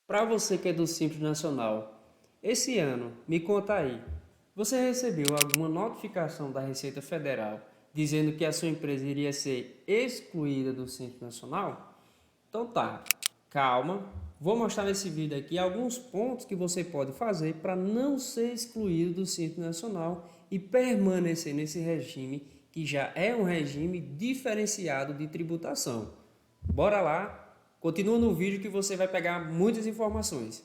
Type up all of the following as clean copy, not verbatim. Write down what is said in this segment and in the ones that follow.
Para você que é do Simples Nacional, esse ano, me conta aí, você recebeu alguma notificação da Receita Federal dizendo que a sua empresa iria ser excluída do Simples Nacional? Então tá, calma, vou mostrar nesse vídeo aqui alguns pontos que você pode fazer para não ser excluído do Simples Nacional e permanecer nesse regime que já é um regime diferenciado de tributação. Bora lá! Continua no vídeo que você vai pegar muitas informações.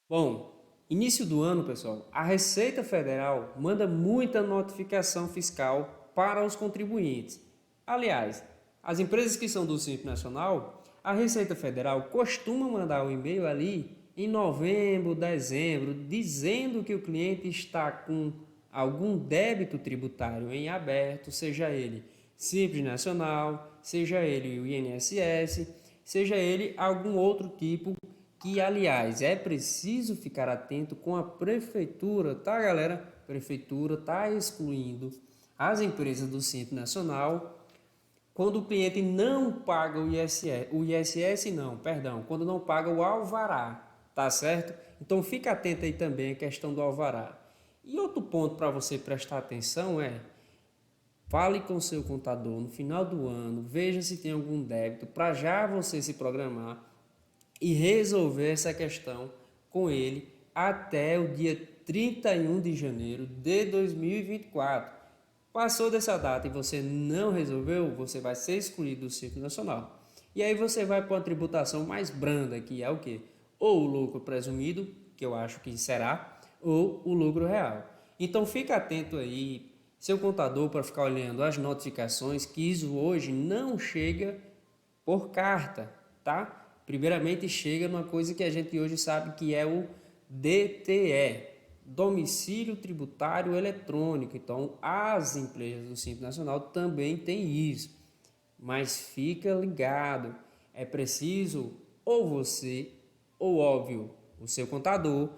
Bom, início do ano, pessoal, a Receita Federal manda muita notificação fiscal para os contribuintes. Aliás, as empresas que são do Simples Nacional, a Receita Federal costuma mandar um e-mail ali em novembro, dezembro, dizendo que o cliente está com algum débito tributário em aberto, seja ele Simples Nacional, seja ele o INSS, seja ele algum outro tipo que, aliás, é preciso ficar atento com a prefeitura, tá, galera? A prefeitura está excluindo as empresas do Simples Nacional quando o cliente não paga quando não paga o alvará, tá certo? Então fica atento aí também a questão do alvará. E outro ponto para você prestar atenção é, fale com seu contador no final do ano, veja se tem algum débito para já você se programar e resolver essa questão com ele até o dia 31 de janeiro de 2024. Passou dessa data e você não resolveu, você vai ser excluído do Simples Nacional. E aí você vai para uma tributação mais branda, que é o quê? Ou o lucro presumido, que eu acho que será, ou o lucro real. Então fica atento aí, seu contador, para ficar olhando as notificações, que isso hoje não chega por carta, tá? Primeiramente chega numa coisa que a gente hoje sabe que é o DTE, Domicílio Tributário Eletrônico. Então, as empresas do Simples Nacional também têm isso. Mas fica ligado, é preciso ou você, ou óbvio, o seu contador,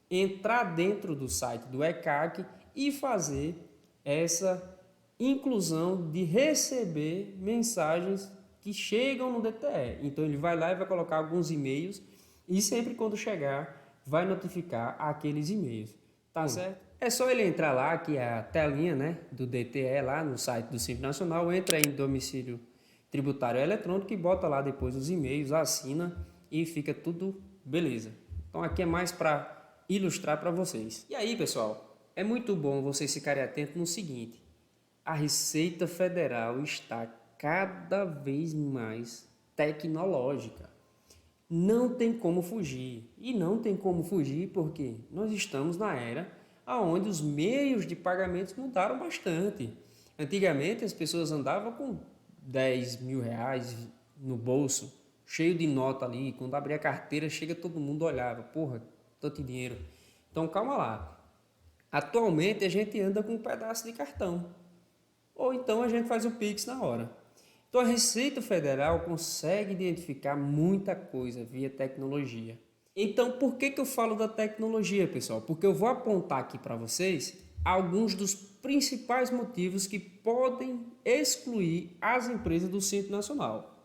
entrar dentro do site do ECAC e fazer essa inclusão de receber mensagens que chegam no DTE. Então ele vai lá e vai colocar alguns e-mails e sempre quando chegar vai notificar aqueles e-mails. Tá certo? É só ele entrar lá, que é a telinha, né, do DTE lá no site do Simples Nacional, entra em domicílio tributário eletrônico e bota lá depois os e-mails, assina e fica tudo beleza. Então aqui é mais para ilustrar para vocês. E aí, pessoal, é muito bom vocês ficarem atentos no seguinte: a Receita Federal está cada vez mais tecnológica. Não tem como fugir. E não tem como fugir porque nós estamos na era onde os meios de pagamentos mudaram bastante. Antigamente as pessoas andavam com 10 mil reais no bolso, cheio de nota ali. Quando abria a carteira, chega todo mundo olhava. Porra, tanto dinheiro. Então calma lá. Atualmente a gente anda com um pedaço de cartão. Ou então a gente faz o Pix na hora. Então a Receita Federal consegue identificar muita coisa via tecnologia. Então por que eu falo da tecnologia, pessoal? Porque eu vou apontar aqui para vocês alguns dos principais motivos que podem excluir as empresas do Simples Nacional.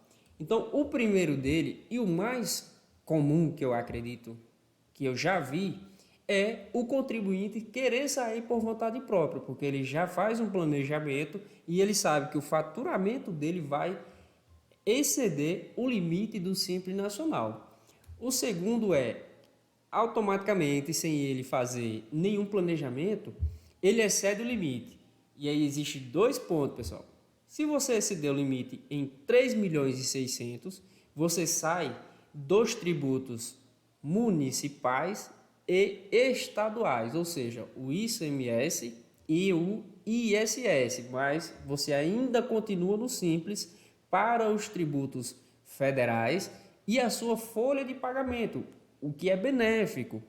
Então o primeiro dele e o mais comum que eu acredito que eu já vi é o contribuinte querer sair por vontade própria, porque ele já faz um planejamento e ele sabe que o faturamento dele vai exceder o limite do Simples Nacional. O segundo é, automaticamente, sem ele fazer nenhum planejamento, ele excede o limite. E aí existe dois pontos, pessoal. Se você exceder o limite em 3 milhões e 600, você sai dos tributos municipais e estaduais, ou seja, o ICMS e o ISS, mas você ainda continua no Simples para os tributos federais e a sua folha de pagamento, o que é benéfico.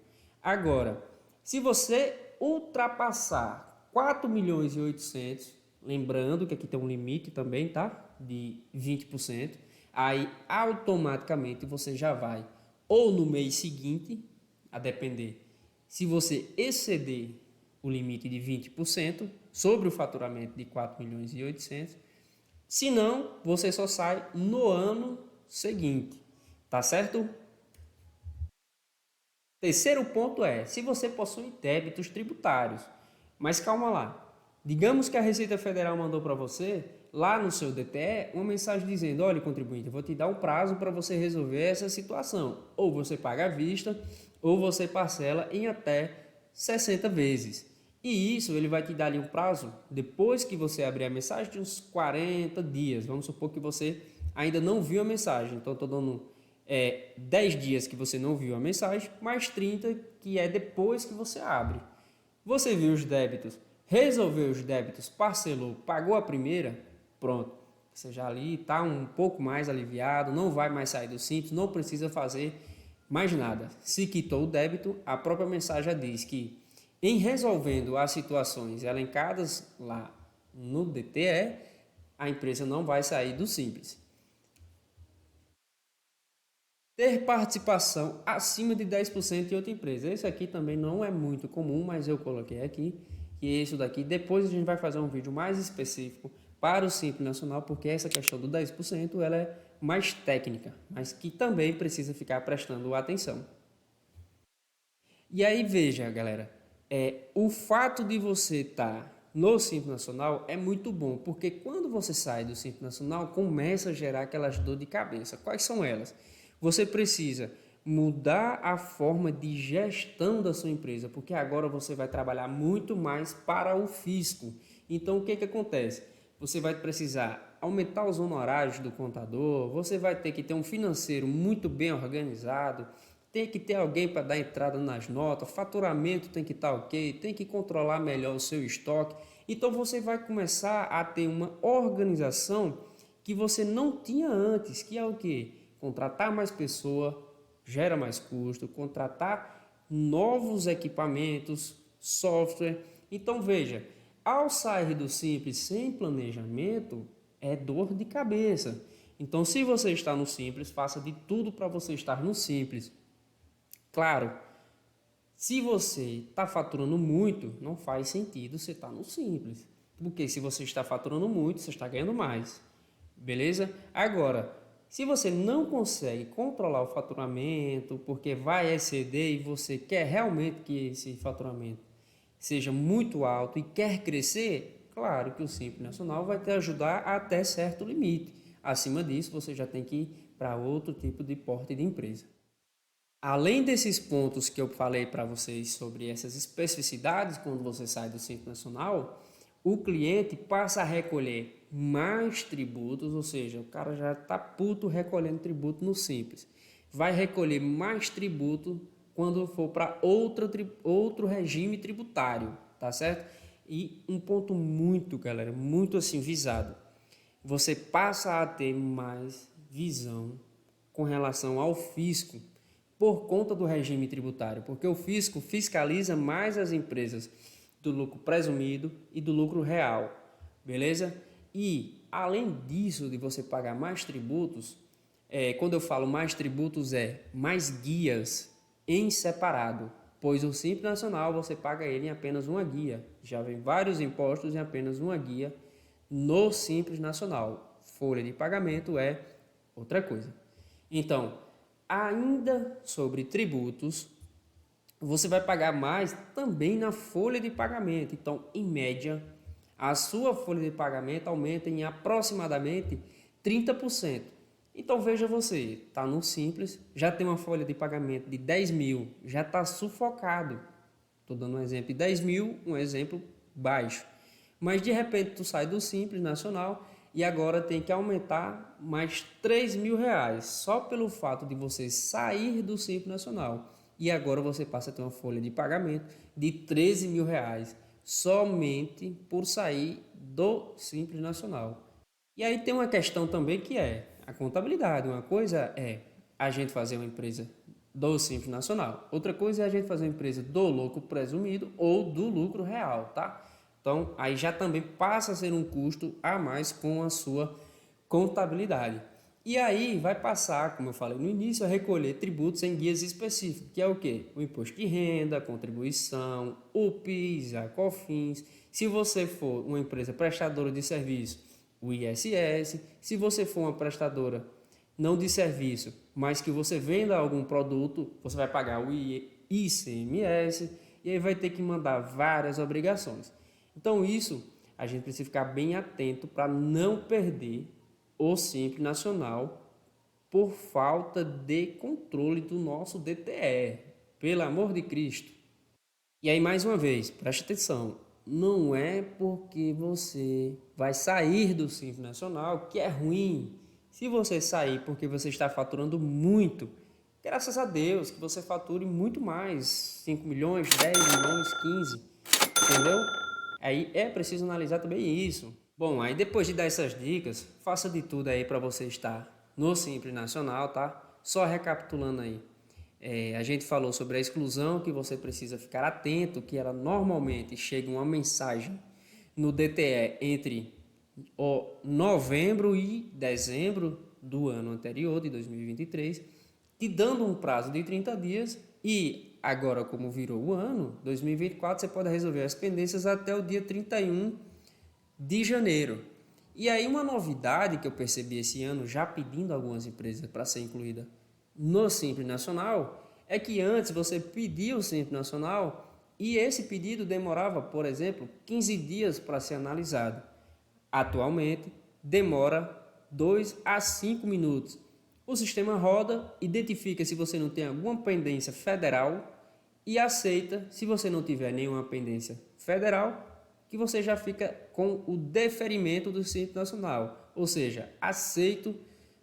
Agora, se você ultrapassar 4 milhões e 800, lembrando que aqui tem um limite também, tá? De 20%, aí automaticamente você já vai ou no mês seguinte, a depender, se você exceder o limite de 20%, sobre o faturamento de 4.800.000. Se não, você só sai no ano seguinte, tá certo? Terceiro ponto é, se você possui débitos tributários. Mas calma lá. Digamos que a Receita Federal mandou para você, lá no seu DTE, uma mensagem dizendo: olha, contribuinte, eu vou te dar um prazo para você resolver essa situação. Ou você paga à vista, ou você parcela em até 60 vezes. E isso ele vai te dar ali um prazo, depois que você abrir a mensagem, de uns 40 dias. Vamos supor que você ainda não viu a mensagem. Então, estou dando 10 dias que você não viu a mensagem, mais 30 que é depois que você abre. Você viu os débitos, resolveu os débitos, parcelou, pagou a primeira, pronto. Você já ali está um pouco mais aliviado, não vai mais sair do Simples, não precisa fazer mais nada. Se quitou o débito, a própria mensagem já diz que em resolvendo as situações elencadas lá no DTE, a empresa não vai sair do Simples. Ter participação acima de 10% em outra empresa. Esse aqui também não é muito comum, mas eu coloquei aqui. E isso daqui, depois a gente vai fazer um vídeo mais específico para o Simples Nacional, porque essa questão do 10% ela é mais técnica, mas que também precisa ficar prestando atenção. E aí veja, galera, o fato de você estar no Simples Nacional é muito bom, porque quando você sai do Simples Nacional, começa a gerar aquelas dor de cabeça. Quais são elas? Você precisa mudar a forma de gestão da sua empresa, porque agora você vai trabalhar muito mais para o fisco. Então, o que acontece? Você vai precisar aumentar os honorários do contador, você vai ter que ter um financeiro muito bem organizado, tem que ter alguém para dar entrada nas notas, faturamento tem que estar ok, tem que controlar melhor o seu estoque. Então, você vai começar a ter uma organização que você não tinha antes, que é o quê? Contratar mais pessoa gera mais custo, contratar novos equipamentos, software. Então veja, ao sair do Simples sem planejamento, é dor de cabeça. Então se você está no Simples, faça de tudo para você estar no Simples. Claro, se você está faturando muito, não faz sentido você estar no Simples. Porque se você está faturando muito, você está ganhando mais. Beleza? Agora, se você não consegue controlar o faturamento, porque vai exceder e você quer realmente que esse faturamento seja muito alto e quer crescer, claro que o Simples Nacional vai te ajudar até certo limite. Acima disso, você já tem que ir para outro tipo de porte de empresa. Além desses pontos que eu falei para vocês sobre essas especificidades quando você sai do Simples Nacional, o cliente passa a recolher mais tributos, ou seja, o cara já está puto recolhendo tributo no Simples. Vai recolher mais tributo quando for para outro regime tributário, tá certo? E um ponto muito, galera, muito assim visado. Você passa a ter mais visão com relação ao fisco por conta do regime tributário, porque o fisco fiscaliza mais as empresas do lucro presumido e do lucro real, beleza? E, além disso, de você pagar mais tributos, quando eu falo mais tributos, mais guias em separado, pois o Simples Nacional você paga ele em apenas uma guia, já vem vários impostos em apenas uma guia no Simples Nacional. Folha de pagamento é outra coisa. Então, ainda sobre tributos, você vai pagar mais também na folha de pagamento. Então, em média, a sua folha de pagamento aumenta em aproximadamente 30%. Então, veja você, está no Simples, já tem uma folha de pagamento de 10 mil, já está sufocado. Estou dando um exemplo de 10 mil, um exemplo baixo. Mas, de repente, tu sai do Simples Nacional e agora tem que aumentar mais 3 mil reais, só pelo fato de você sair do Simples Nacional. E agora você passa a ter uma folha de pagamento de 13 mil reais, somente por sair do Simples Nacional. E aí tem uma questão também que é a contabilidade. Uma coisa é a gente fazer uma empresa do Simples Nacional, outra coisa é a gente fazer uma empresa do lucro presumido ou do lucro real, tá? Então, aí já também passa a ser um custo a mais com a sua contabilidade. E aí vai passar, como eu falei no início, a recolher tributos em guias específicos, que é o quê? O imposto de renda, a contribuição, o PIS, a COFINS Se você for uma empresa prestadora de serviço, o ISS. Se você for uma prestadora não de serviço, mas que você venda algum produto, você vai pagar o ICMS e aí vai ter que mandar várias obrigações. Então isso a gente precisa ficar bem atento para não perder o Simples Nacional por falta de controle do nosso DTE, pelo amor de Cristo. E aí, mais uma vez, preste atenção, não é porque você vai sair do Simples Nacional que é ruim. Se você sair porque você está faturando muito, graças a Deus que você fature muito mais, 5 milhões, 10 milhões, 15, entendeu? Aí é preciso analisar também isso. Bom, aí depois de dar essas dicas, faça de tudo aí para você estar no Simples Nacional, tá? Só recapitulando aí. A gente falou sobre a exclusão, que você precisa ficar atento, que ela normalmente chega uma mensagem no DTE entre novembro e dezembro do ano anterior, de 2023, te dando um prazo de 30 dias e agora, como virou o ano, 2024, você pode resolver as pendências até o dia 31 de janeiro. E aí uma novidade que eu percebi esse ano, já pedindo algumas empresas para ser incluída no Simples Nacional, é que antes você pedia o Simples Nacional e esse pedido demorava, por exemplo, 15 dias para ser analisado. Atualmente, demora 2 a 5 minutos. O sistema roda, identifica se você não tem alguma pendência federal e aceita, se você não tiver nenhuma pendência federal, que você já fica com o deferimento do Simples Nacional, ou seja, aceito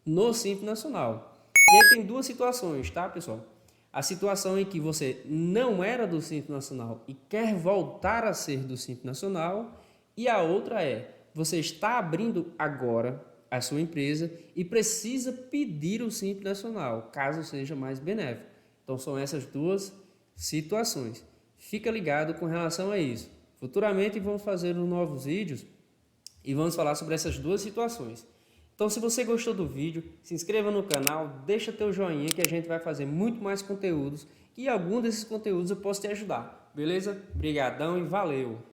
no Simples Nacional. E aí tem duas situações, tá, pessoal? A situação em que você não era do Simples Nacional e quer voltar a ser do Simples Nacional, e a outra é, você está abrindo agora a sua empresa e precisa pedir o Simples Nacional, caso seja mais benéfico. Então são essas duas situações. Fica ligado com relação a isso. Futuramente vamos fazer novos vídeos e vamos falar sobre essas duas situações. Então, se você gostou do vídeo, se inscreva no canal, deixa teu joinha que a gente vai fazer muito mais conteúdos e algum desses conteúdos eu posso te ajudar. Beleza? Brigadão e valeu!